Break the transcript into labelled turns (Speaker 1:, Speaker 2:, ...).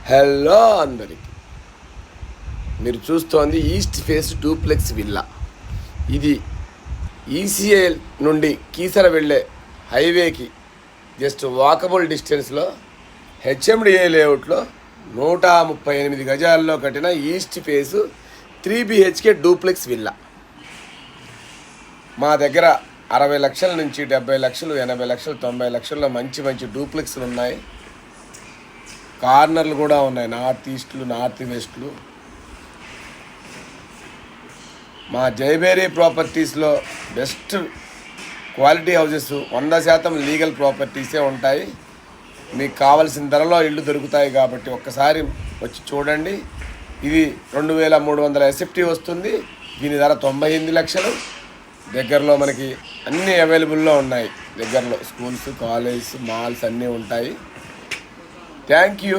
Speaker 1: Hello అందరికి, మీరు చూస్తోంది ఈస్ట్ ఫేస్ డూప్లెక్స్ విల్లా. ఇది ఈసీఎల్ నుండి కీసర వెళ్ళే హైవేకి జస్ట్ వాకబుల్ డిస్టెన్స్లో హెచ్ఎండిఏ లేఅవుట్లో 138 గజాల్లో కట్టిన east face 3 BHK duplex villa. మా దగ్గర 60 లక్షల నుంచి 70 లక్షలు, 80 లక్షలు, 90 లక్షల్లో మంచి మంచి డూప్లెక్స్లు ఉన్నాయి. కార్నర్లు కూడా ఉన్నాయి, నార్త్ ఈస్ట్లు, నార్త్ వెస్ట్లు. మా జైబేరీ ప్రాపర్టీస్లో బెస్ట్ క్వాలిటీ హౌజెస్ 100% లీగల్ ప్రాపర్టీసే ఉంటాయి. మీకు కావాల్సిన ధరలో ఇళ్ళు దొరుకుతాయి కాబట్టి ఒక్కసారి వచ్చి చూడండి. ఇది 2300 SFT వస్తుంది. దీని ధర 98 లక్షలు. దగ్గరలో మనకి అన్నీ అవైలబుల్లో ఉన్నాయి. దగ్గరలో స్కూల్స్, కాలేజెస్, మాల్స్ అన్నీ ఉంటాయి. Thank you.